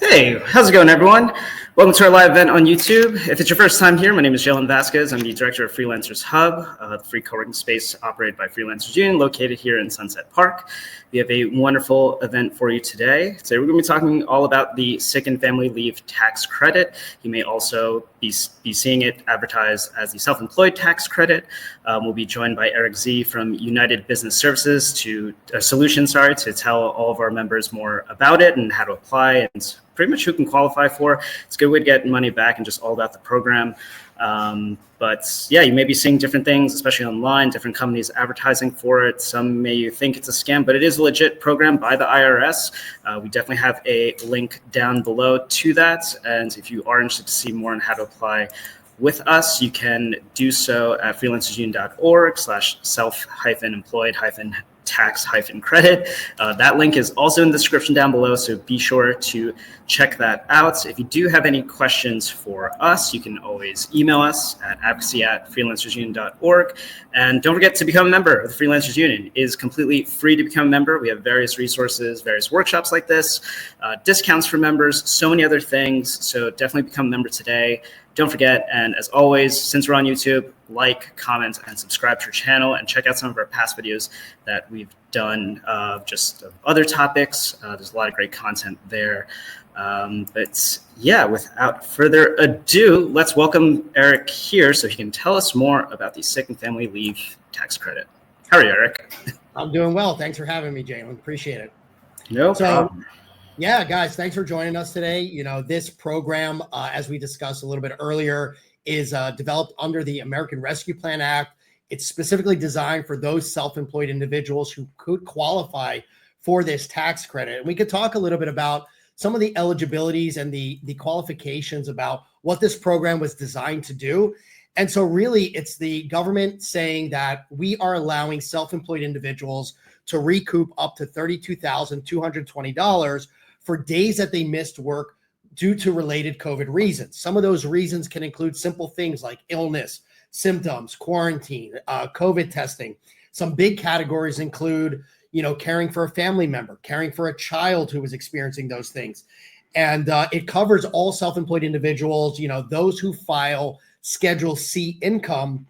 Hey, how's it going, everyone? Welcome to our live event on YouTube. If it's your first time here, my name is Jalen Vasquez. I'm the director of Freelancers Hub, the free co-working space operated by Freelancers Union, located here in Sunset Park. We have a wonderful event for you today. Today, we're going to be talking all about the sick and family leave tax credit. You may also be seeing it advertised as the self-employed tax credit. We'll be joined by Eric Z from United Business Services Solutions to tell all of our members more about it and how to apply and pretty much who can qualify for. It's a good way to get money back and just all about the program. But yeah, you may be seeing different things, especially online, different companies advertising for it. Some may think it's a scam, but it is a legit program by the IRS. We definitely have a link down below to that. And if you are interested to see more on how to apply with us, you can do so at freelancers.org/self-employed-tax-credit. That link is also in the description down below, so be sure to check that out. If you do have any questions for us, you can always email us at advocacy@freelancersunion.org. And don't forget to become a member of the Freelancers Union. It is completely free to become a member. We have various resources, various workshops like this, discounts for members, so many other things. So definitely become a member today. Don't forget, and as always, since we're on YouTube, like, comment, and subscribe to our channel, and check out some of our past videos that we've done just of other topics. There's a lot of great content there. But yeah, without further ado, let's welcome Eric here so he can tell us more about the sick and family leave tax credit. How are you, Eric? I'm doing well. Thanks for having me, Jalen. Appreciate it. No problem. Yeah, guys, thanks for joining us today. You know, this program, as we discussed a little bit earlier, is developed under the American Rescue Plan Act. It's specifically designed for those self-employed individuals who could qualify for this tax credit. And we could talk a little bit about some of the eligibilities and the qualifications about what this program was designed to do. And so really, it's the government saying that we are allowing self-employed individuals to recoup up to $32,220 for days that they missed work due to related COVID reasons. Some of those reasons can include simple things like illness, symptoms, quarantine, COVID testing. Some big categories include, you know, caring for a family member, caring for a child who was experiencing those things. And it covers all self-employed individuals, you know, those who file Schedule C income,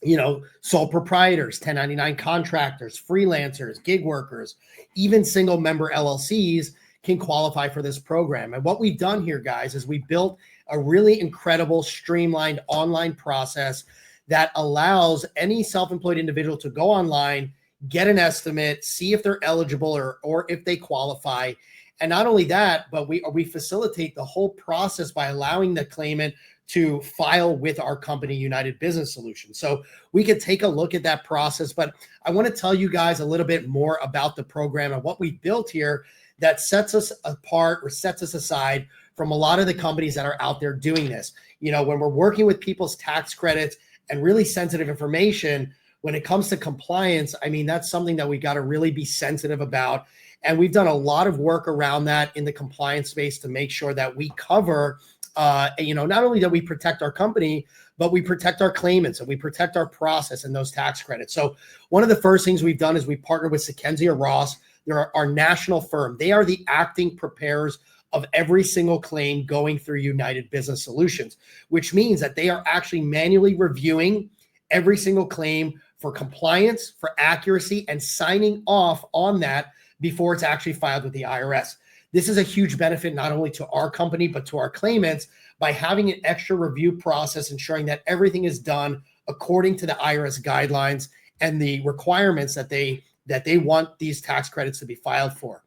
you know, sole proprietors, 1099 contractors, freelancers, gig workers, even single member LLCs can qualify for this program. And what we've done here, guys, is we built a really incredible, streamlined online process that allows any self-employed individual to go online, get an estimate, see if they're eligible or if they qualify. And not only that, but we facilitate the whole process by allowing the claimant to file with our company, United Business Solutions. So we could take a look at that process, but I want to tell you guys a little bit more about the program and what we built here that sets us apart or sets us aside from a lot of the companies that are out there doing this. You know, when we're working with people's tax credits and really sensitive information, when it comes to compliance, I mean, that's something that we got to really be sensitive about. And we've done a lot of work around that in the compliance space to make sure that we cover, you know, not only that we protect our company, but we protect our claimants and we protect our process and those tax credits. So one of the first things we've done is we partnered with Sichenzia Ross. They're our national firm. They are the acting preparers of every single claim going through United Business Solutions, which means that they are actually manually reviewing every single claim for compliance, for accuracy, and signing off on that before it's actually filed with the IRS. This is a huge benefit not only to our company, but to our claimants by having an extra review process, ensuring that everything is done according to the IRS guidelines and the requirements that they want these tax credits to be filed for.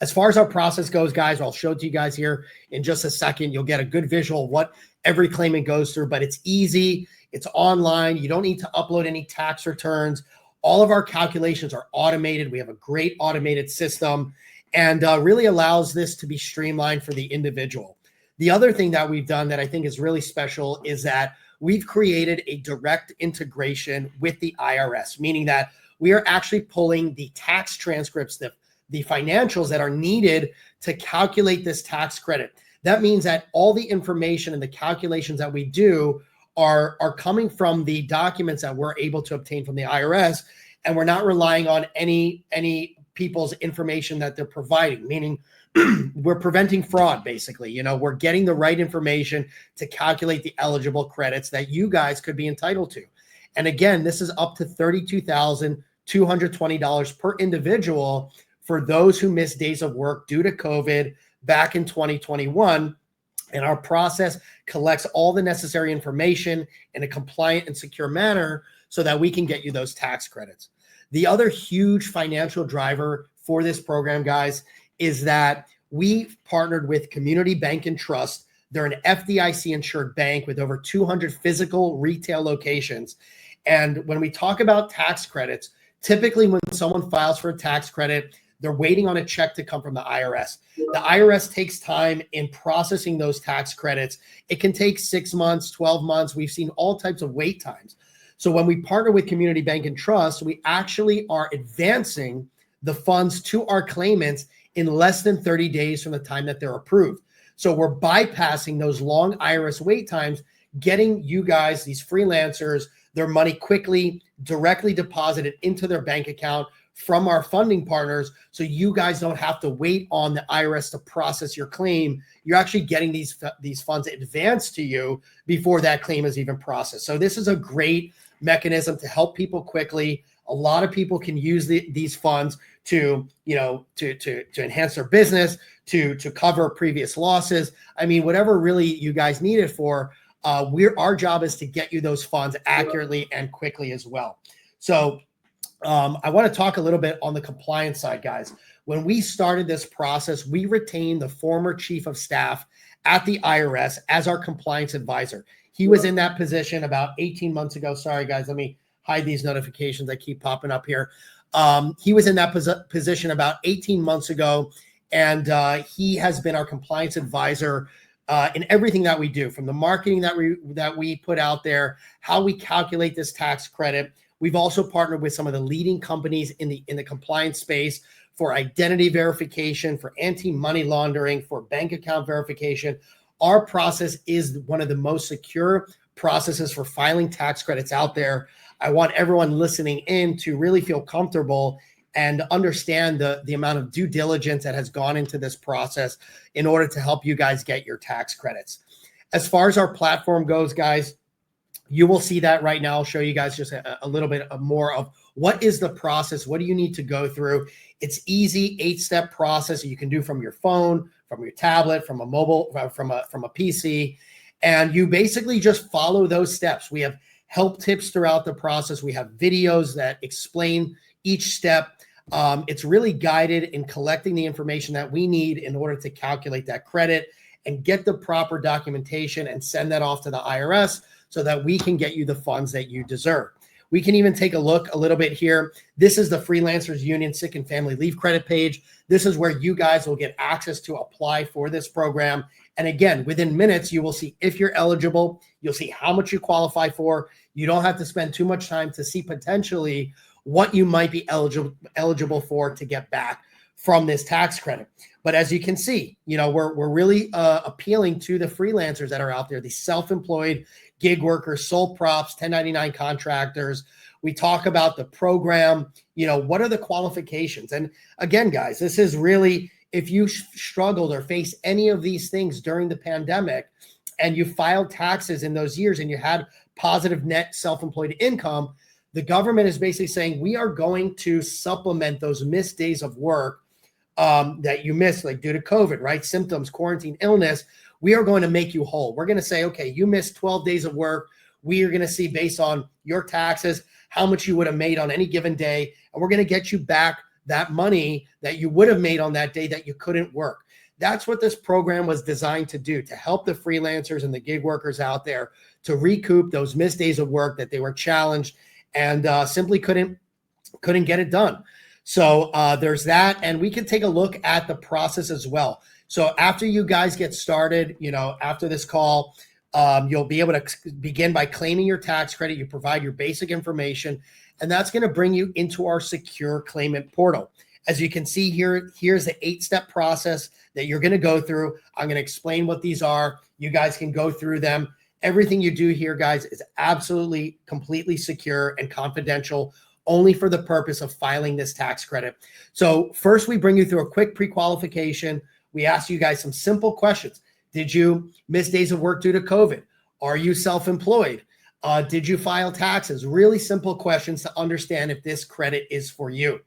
As far as our process goes, guys, I'll show it to you guys here in just a second. You'll get a good visual of what every claimant goes through, but it's easy. It's online. You don't need to upload any tax returns. All of our calculations are automated. We have a great automated system and really allows this to be streamlined for the individual. The other thing that we've done that I think is really special is that we've created a direct integration with the IRS, meaning that we are actually pulling the tax transcripts, the financials that are needed to calculate this tax credit. That means that all the information and the calculations that we do are coming from the documents that we're able to obtain from the IRS, and we're not relying on any people's information that they're providing, meaning we're preventing fraud, basically. You know, we're getting the right information to calculate the eligible credits that you guys could be entitled to. And again, this is up to $32,220 per individual for those who missed days of work due to COVID back in 2021. And our process collects all the necessary information in a compliant and secure manner so that we can get you those tax credits. The other huge financial driver for this program, guys, is that we've partnered with Community Bank and Trust. They're an FDIC insured bank with over 200 physical retail locations. And when we talk about tax credits, typically when someone files for a tax credit, they're waiting on a check to come from the IRS. The IRS takes time in processing those tax credits. It can take 6 months, 12 months. We've seen all types of wait times. So when we partner with Community Bank and Trust, we actually are advancing the funds to our claimants in less than 30 days from the time that they're approved. So we're bypassing those long IRS wait times, getting you guys, these freelancers, their money quickly, directly deposited into their bank account from our funding partners, so you guys don't have to wait on the IRS to process your claim. You're actually getting these funds advanced to you before that claim is even processed. So this is a great mechanism to help people quickly. A lot of people can use these funds to enhance their business, to cover previous losses. I mean, whatever really you guys need it for. Our job is to get you those funds accurately and quickly as well. So I want to talk a little bit on the compliance side, guys. When we started this process, we retained the former chief of staff at the IRS as our compliance advisor. He was in that position about 18 months ago. Sorry, guys, let me hide these notifications that keep popping up here. He was in that position about 18 months ago, and he has been our compliance advisor in everything that we do, from the marketing that we put out there, how we calculate this tax credit. We've also partnered with some of the leading companies in the compliance space for identity verification, for anti-money laundering, for bank account verification. Our process is one of the most secure processes for filing tax credits out there. I want everyone listening in to really feel comfortable and understand the amount of due diligence that has gone into this process in order to help you guys get your tax credits. As far as our platform goes, guys, you will see that right now. I'll show you guys just a little bit more of what is the process. What do you need to go through? It's easy, 8-step process that you can do from your phone, from your tablet, from a mobile, from a PC. And you basically just follow those steps. We have help tips throughout the process. We have videos that explain each step. It's really guided in collecting the information that we need in order to calculate that credit and get the proper documentation and send that off to the IRS so that we can get you the funds that you deserve. We can even take a look a little bit here. This is the Freelancers Union Sick and Family Leave Credit page. This is where you guys will get access to apply for this program. And again, within minutes, you will see if you're eligible. You'll see how much you qualify for. You don't have to spend too much time to see potentially what you might be eligible for to get back from this tax credit. But as you can see, we're really appealing to the freelancers that are out there, the self-employed gig workers, sole props, 1099 contractors. We talk about the program, what are the qualifications? And again, guys, this is really, if you struggled or faced any of these things during the pandemic and you filed taxes in those years and you had positive net self-employed income, the government is basically saying, we are going to supplement those missed days of work that you missed, like due to COVID, right? Symptoms, quarantine, illness. We are going to make you whole. We're going to say, okay, you missed 12 days of work. We are going to see based on your taxes, how much you would have made on any given day. And we're going to get you back that money that you would have made on that day that you couldn't work. That's what this program was designed to do, to help the freelancers and the gig workers out there to recoup those missed days of work that they were challenged and simply couldn't get it done. So there's that. And we can take a look at the process as well. So after you guys get started, after this call, you'll be able to begin by claiming your tax credit. You provide your basic information, and that's going to bring you into our secure claimant portal. As you can see here, here's the 8-step process that you're going to go through. I'm going to explain what these are. You guys can go through them. Everything you do here, guys, is absolutely completely secure and confidential. only for the purpose of filing this tax credit. So first, we bring you through a quick pre-qualification. We ask you guys some simple questions. Did you miss days of work due to COVID? Are you self-employed? Did you file taxes? Really simple questions to understand if this credit is for you.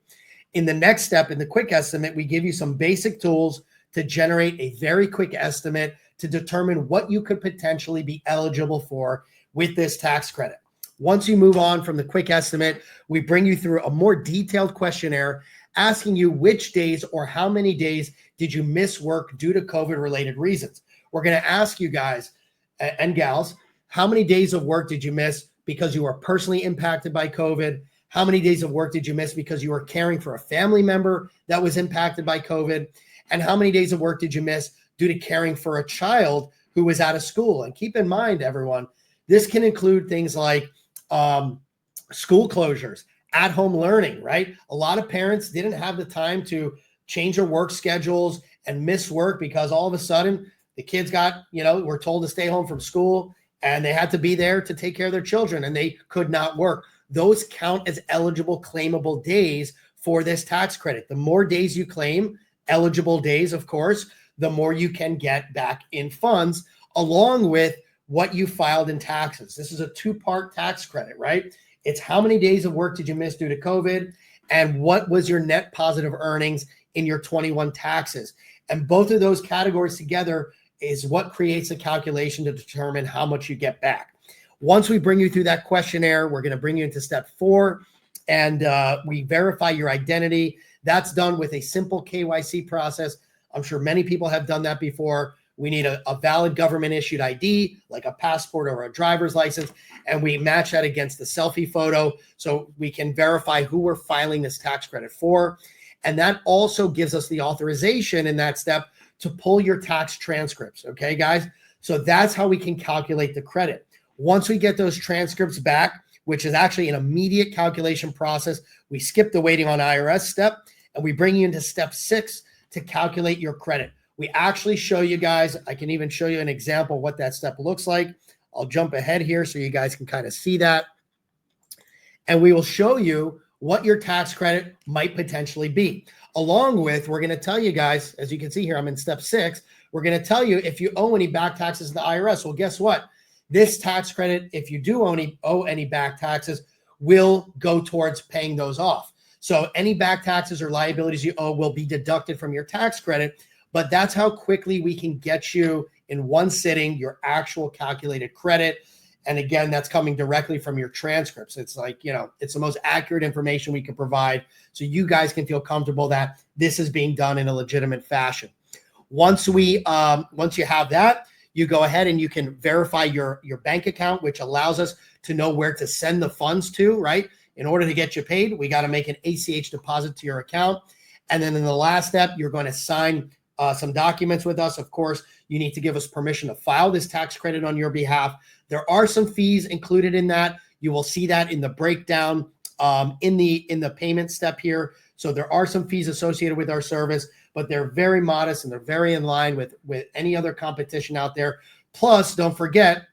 In the next step, in the quick estimate, we give you some basic tools to generate a very quick estimate to determine what you could potentially be eligible for with this tax credit. Once you move on from the quick estimate, we bring you through a more detailed questionnaire asking you which days or how many days did you miss work due to COVID-related reasons. We're going to ask you guys and gals, how many days of work did you miss because you were personally impacted by COVID? How many days of work did you miss because you were caring for a family member that was impacted by COVID? And how many days of work did you miss due to caring for a child who was out of school? And keep in mind, everyone, this can include things like school closures, at-home learning, right? A lot of parents didn't have the time to change their work schedules and miss work because all of a sudden the kids got, were told to stay home from school and they had to be there to take care of their children and they could not work. Those count as eligible claimable days for this tax credit. The more days you claim, eligible days, of course, the more you can get back in funds along with what you filed in taxes. This is a two-part tax credit, right? It's how many days of work did you miss due to COVID and what was your net positive earnings in your 21 taxes. And both of those categories together is what creates a calculation to determine how much you get back. Once we bring you through that questionnaire, we're going to bring you into step 4 and we verify your identity. That's done with a simple KYC process. I'm sure many people have done that before. We need a valid government issued ID, like a passport or a driver's license, and we match that against the selfie photo so we can verify who we're filing this tax credit for. And that also gives us the authorization in that step to pull your tax transcripts, okay, guys? So that's how we can calculate the credit. Once we get those transcripts back, which is actually an immediate calculation process, we skip the waiting on IRS step, and we bring you into step 6 to calculate your credit. We actually show you guys, I can even show you an example of what that step looks like. I'll jump ahead here so you guys can kind of see that. And we will show you what your tax credit might potentially be. Along with, we're going to tell you guys, as you can see here, I'm in step 6. We're going to tell you if you owe any back taxes to the IRS. Well, guess what? This tax credit, if you do owe any back taxes, will go towards paying those off. So any back taxes or liabilities you owe will be deducted from your tax credit, but that's how quickly we can get you in one sitting your actual calculated credit. And again, that's coming directly from your transcripts. It's like, it's the most accurate information we can provide so you guys can feel comfortable that this is being done in a legitimate fashion. Once you have that, you go ahead and you can verify your bank account, which allows us to know where to send the funds to, right? In order to get you paid, we got to make an ACH deposit to your account. And then in the last step, you're going to sign some documents with us. Of course, you need to give us permission to file this tax credit on your behalf. There are some fees included in that. You will see that in the breakdown in the payment step here. So there are some fees associated with our service, but they're very modest and they're very in line with any other competition out there. Plus, don't forget,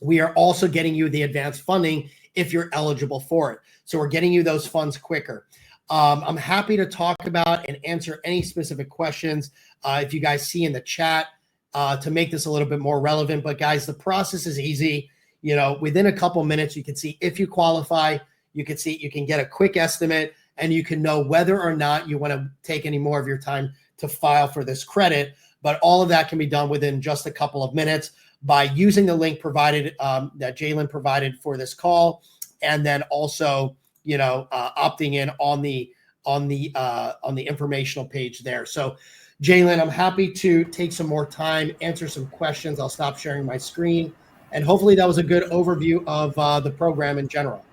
we are also getting you the advanced funding if you're eligible for it. So we're getting you those funds quicker. I'm happy to talk about and answer any specific questions if you guys see in the chat to make this a little bit more relevant. But guys, the process is easy. Within a couple minutes, you can see if you qualify, you can get a quick estimate and you can know whether or not you want to take any more of your time to file for this credit. But all of that can be done within just a couple of minutes by using the link provided that Jalen provided for this call, and then also opting in on the informational page there. So Jalen, I'm happy to take some more time, answer some questions. I'll stop sharing my screen, and hopefully that was a good overview of the program in general.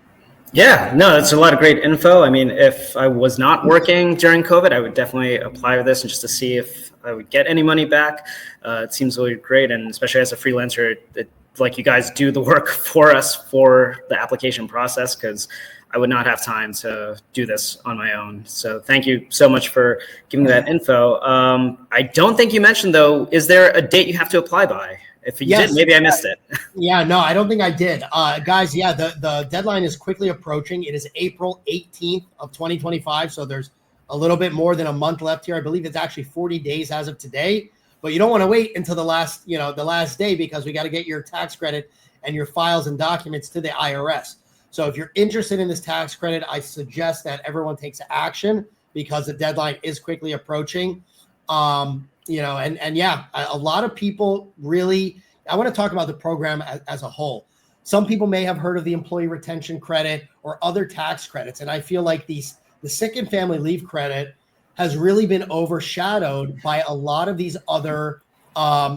Yeah, no, it's a lot of great info. I mean, if I was not working during COVID, I would definitely apply for this and just to see if I would get any money back. It seems really great. And especially as a freelancer, like you guys do the work for us for the application process, because I would not have time to do this on my own. So thank you so much for giving me that info. I don't think you mentioned, though, is there a date you have to apply by? If you Yes. did, maybe I missed it. Yeah, no, I don't think I did. Guys, yeah, the deadline is quickly approaching. It is April 18th of 2025. So there's a little bit more than a month left here. I believe it's actually 40 days as of today, but you don't want to wait until the last day, because we got to get your tax credit and your files and documents to the IRS. So if you're interested in this tax credit, I suggest that everyone takes action, because the deadline is quickly approaching. A lot of people really, I want to talk about the program as a whole. Some people may have heard of the employee retention credit or other tax credits. And I feel like the sick and family leave credit has really been overshadowed by a lot of these other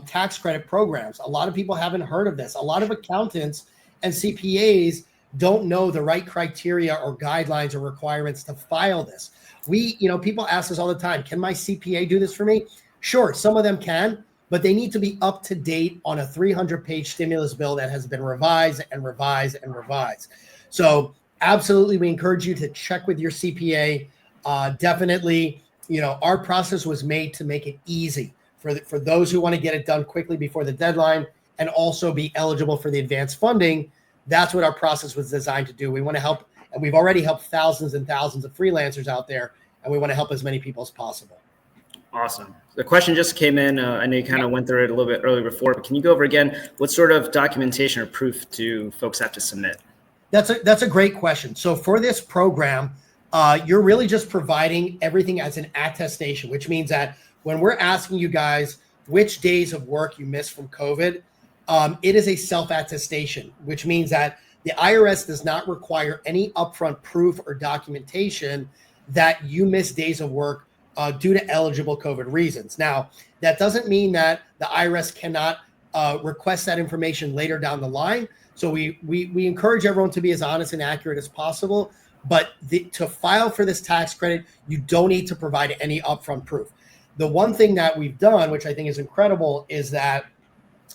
tax credit programs. A lot of people haven't heard of this. A lot of accountants and CPAs don't know the right criteria or guidelines or requirements to file this. People ask us all the time, can my CPA do this for me? Sure, some of them can, but they need to be up to date on a 300-page stimulus bill that has been revised and revised and revised. So absolutely, we encourage you to check with your CPA. Definitely, our process was made to make it easy for those who want to get it done quickly before the deadline and also be eligible for the advanced funding. That's what our process was designed to do. We want to help, and we've already helped thousands and thousands of freelancers out there, and we want to help as many people as possible. Awesome. The question just came in. I know you kind of went through it a little bit earlier before, but can you go over again, what sort of documentation or proof do folks have to submit? That's a great question. So for this program, you're really just providing everything as an attestation, which means that when we're asking you guys which days of work you missed from COVID, it is a self-attestation, which means that the IRS does not require any upfront proof or documentation that you missed days of work due to eligible COVID reasons. Now, that doesn't mean that the IRS cannot request that information later down the line. So we encourage everyone to be as honest and accurate as possible. But to file for this tax credit, you don't need to provide any upfront proof. The one thing that we've done, which I think is incredible, is that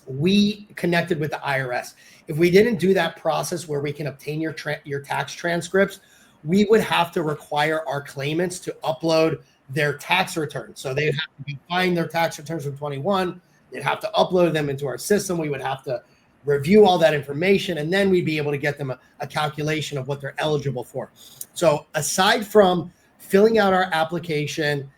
we connected with the IRS. If we didn't do that process where we can obtain your tax transcripts, we would have to require our claimants to upload their tax returns. So they'd have to find their tax returns from 21. They'd have to upload them into our system. We would have to review all that information, and then we'd be able to get them a calculation of what they're eligible for. So aside from filling out our application,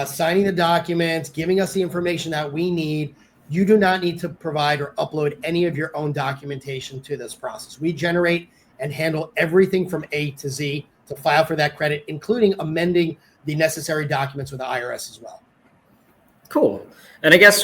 signing the documents, giving us the information that we need, you do not need to provide or upload any of your own documentation to this process. We generate and handle everything from A to Z to file for that credit, including amending the necessary documents with the IRS as well. Cool. And I guess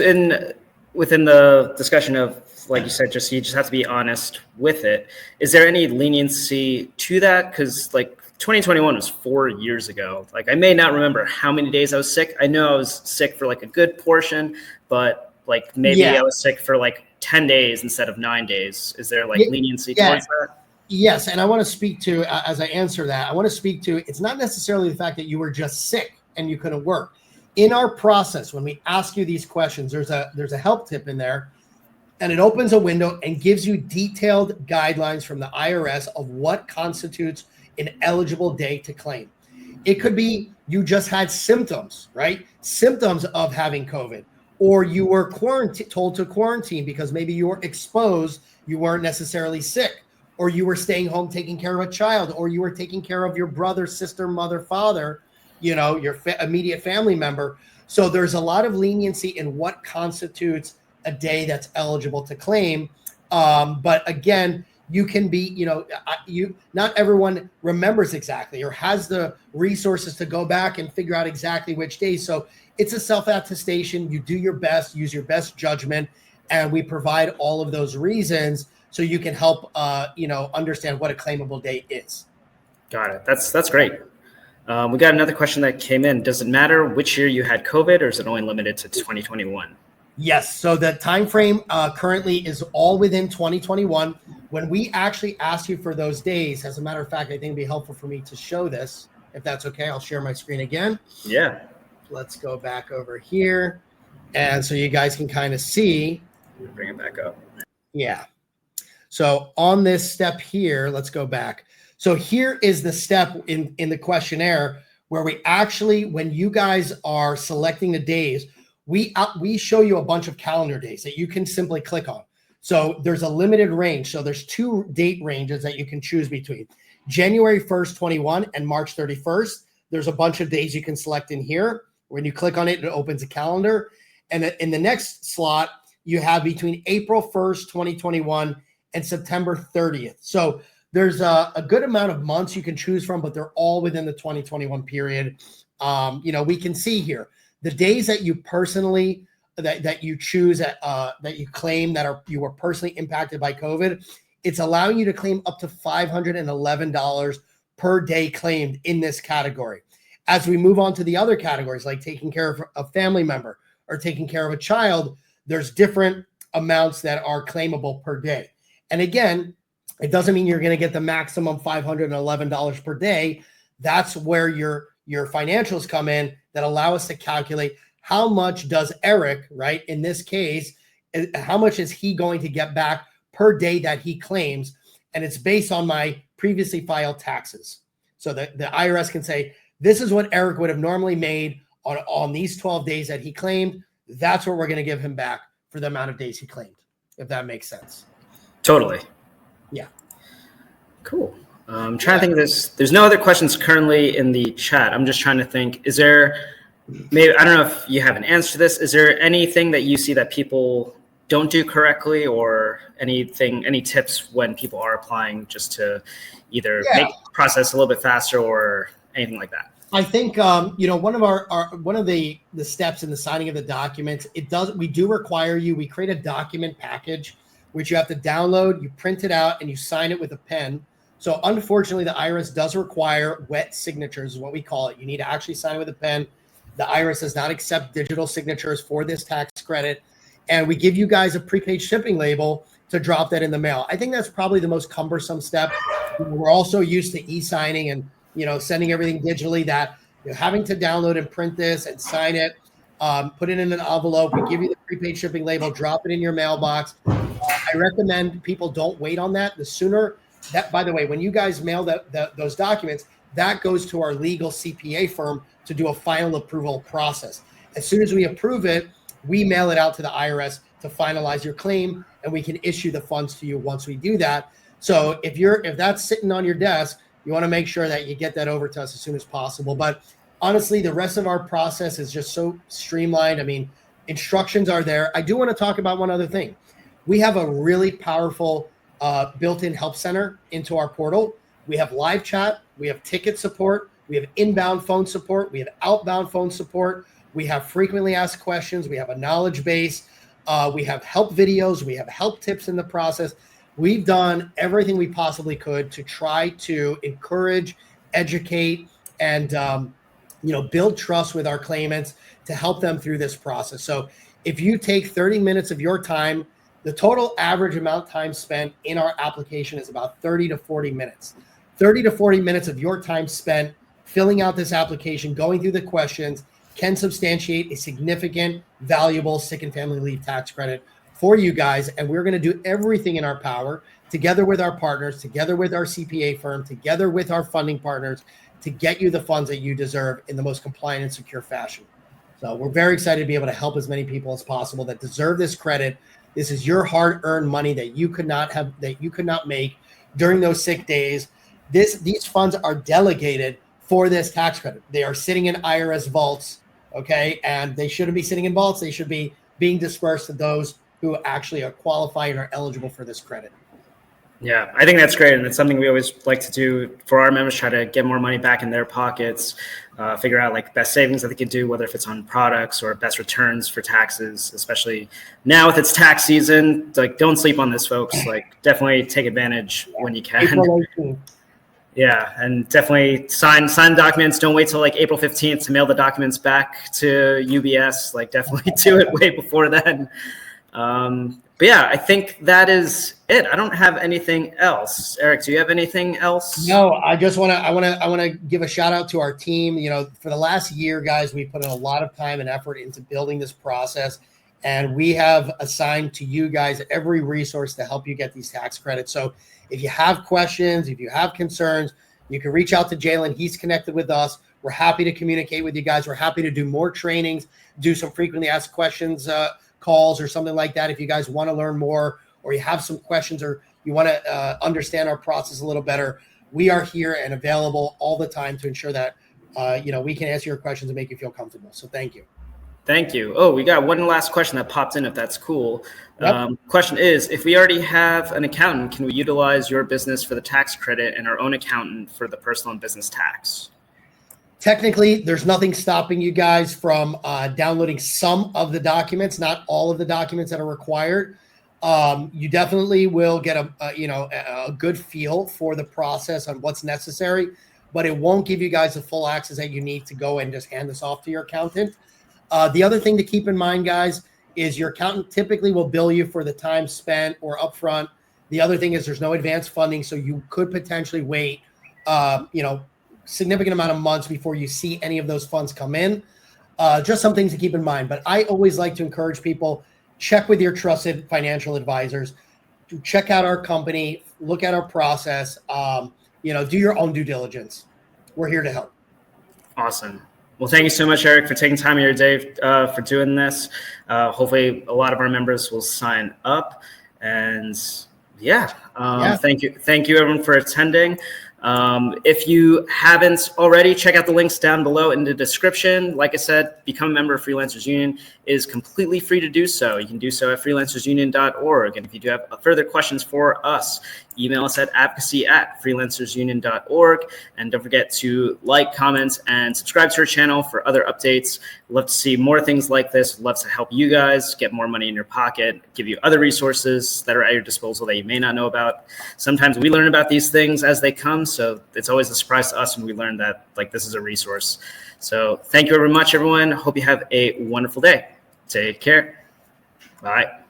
within the discussion of, like you said, you just have to be honest with it. Is there any leniency to that? Because like 2021 was 4 years ago. Like I may not remember how many days I was sick. I know I was sick for like a good portion, but like maybe I was sick for like 10 days instead of 9 days. Is there like leniency towards that? Yes, and I want to speak to, as I answer that, I want to speak to, it's not necessarily the fact that you were just sick and you couldn't work. In our process, when we ask you these questions, there's a help tip in there, and it opens a window and gives you detailed guidelines from the IRS of what constitutes an eligible day to claim. It could be you just had symptoms, right? Symptoms of having COVID, or you were told to quarantine because maybe you were exposed, you weren't necessarily sick, or you were staying home taking care of a child, or you were taking care of your brother, sister, mother, father, your immediate family member. So there's a lot of leniency in what constitutes a day that's eligible to claim. But again, you can be, not everyone remembers exactly or has the resources to go back and figure out exactly which day. So it's a self-attestation. You do your best, use your best judgment, and we provide all of those reasons so you can help, understand what a claimable day is. Got it. That's great. We got another question that came in. Does it matter which year you had COVID, or is it only limited to 2021? Yes. So the time frame currently is all within 2021. When we actually asked you for those days, as a matter of fact, I think it'd be helpful for me to show this, if that's okay. I'll share my screen again. Yeah. Let's go back over here. And so you guys can kind of see. Bring it back up. Yeah. So on this step here, let's go back. So here is the step in the questionnaire where we actually, when you guys are selecting the days, we show you a bunch of calendar days that you can simply click on. So there's a limited range. So there's 2 date ranges that you can choose between. January 1st, 21 and March 31st. There's a bunch of days you can select in here. When you click on it, it opens a calendar. And in the next slot, you have between April 1st, 2021 and September 30th. So there's a good amount of months you can choose from, but they're all within the 2021 period. We can see here the days that you personally that you choose that you claim that you were personally impacted by COVID. It's allowing you to claim up to $511 per day claimed in this category. As we move on to the other categories, like taking care of a family member or taking care of a child, there's different amounts that are claimable per day. And again, it doesn't mean you're going to get the maximum $511 per day. That's where your financials come in that allow us to calculate how much does Eric, right, in this case, how much is he going to get back per day that he claims. And it's based on my previously filed taxes. So the IRS can say, this is what Eric would have normally made on these 12 days that he claimed. That's what we're going to give him back for the amount of days he claimed, if that makes sense. Totally. Yeah. Cool. I'm trying to think of there's no other questions currently in the chat. I'm just trying to think, is there, maybe, I don't know if you have an answer to this. Is there anything that you see that people don't do correctly, or any tips when people are applying just to either make the process a little bit faster or anything like that? I think one of the steps in the signing of the documents, we do require we create a document package which you have to download, you print it out, and you sign it with a pen. So unfortunately, the IRS does require wet signatures, is what we call it. You need to actually sign it with a pen. The IRS does not accept digital signatures for this tax credit. And we give you guys a prepaid shipping label to drop that in the mail. I think that's probably the most cumbersome step. We're also used to e-signing and sending everything digitally, that having to download and print this and sign it, put it in an envelope. We give you the prepaid shipping label, drop it in your mailbox. I recommend people don't wait on that. The sooner that, by the way, when you guys mail those documents, that goes to our legal CPA firm to do a final approval process. As soon as we approve it, we mail it out to the IRS to finalize your claim, and we can issue the funds to you once we do that. So if that's sitting on your desk, you want to make sure that you get that over to us as soon as possible. But honestly, the rest of our process is just so streamlined. I mean, instructions are there. I do want to talk about one other thing. We have a really powerful built-in help center into our portal. We have live chat. We have ticket support. We have inbound phone support. We have outbound phone support. We have frequently asked questions. We have a knowledge base. We have help videos. We have help tips in the process. We've done everything we possibly could to try to encourage, educate, and build trust with our claimants to help them through this process. So if you take 30 minutes of your time, the total average amount of time spent in our application is about 30 to 40 minutes. 30 to 40 minutes of your time spent filling out this application, going through the questions, can substantiate a significant, valuable sick and family leave tax credit for you guys. And we're going to do everything in our power, together with our partners, together with our CPA firm, together with our funding partners, to get you the funds that you deserve in the most compliant and secure fashion. So we're very excited to be able to help as many people as possible that deserve this credit. This is your hard-earned money that you could not make during those sick days. These funds are delegated for this tax credit. They are sitting in IRS vaults, okay? And they shouldn't be sitting in vaults. They should be being dispersed to those who actually are qualified and are eligible for this credit. Yeah, I think that's great. And it's something we always like to do for our members, try to get more money back in their pockets, figure out like best savings that they can do, whether if it's on products or best returns for taxes, especially now with its tax season. Like, don't sleep on this, folks. Like, definitely take advantage when you can. Yeah, and definitely sign documents. Don't wait till like April 15th to mail the documents back to UBS. Like, definitely do it way before then. But yeah, I think that is it. I don't have anything else. Eric, do you have anything else? No, I want to give a shout out to our team. For the last year, guys, we put in a lot of time and effort into building this process, and we have assigned to you guys every resource to help you get these tax credits. So if you have questions, if you have concerns, you can reach out to Jalen. He's connected with us. We're happy to communicate with you guys. We're happy to do more trainings, do some frequently asked questions calls or something like that if you guys want to learn more, or you have some questions, or you want to understand our process a little better, we are here and available all the time to ensure that we can answer your questions and make you feel comfortable. So thank you. Thank you. Oh, we got one last question that popped in, if that's cool. Yep. Question is, if we already have an accountant, can we utilize your business for the tax credit and our own accountant for the personal and business tax? Technically, there's nothing stopping you guys from downloading some of the documents, not all of the documents that are required. You definitely will get a good feel for the process on what's necessary, but it won't give you guys the full access that you need to go and just hand this off to your accountant. The other thing to keep in mind, guys, is your accountant typically will bill you for the time spent or upfront. The other thing is there's no advance funding, so you could potentially wait, significant amount of months before you see any of those funds come in. Just some things to keep in mind. But I always like to encourage people, check with your trusted financial advisors, to check out our company, look at our process, do your own due diligence. We're here to help. Awesome. Well, thank you so much, Eric, for taking time of your day for doing this. Hopefully a lot of our members will sign up. And thank you everyone for attending. If you haven't already, check out the links down below in the description. Like I said, become a member of Freelancers Union. It is completely free to do so. You can do so at freelancersunion.org. And if you do have further questions for us, email us at advocacy@freelancersunion.org. And don't forget to like, comment, and subscribe to our channel for other updates. Love to see more things like this. Love to help you guys get more money in your pocket, give you other resources that are at your disposal that you may not know about. Sometimes we learn about these things as they come, so it's always a surprise to us when we learn that this is a resource. So thank you very much, everyone. Hope you have a wonderful day. Take care. Bye.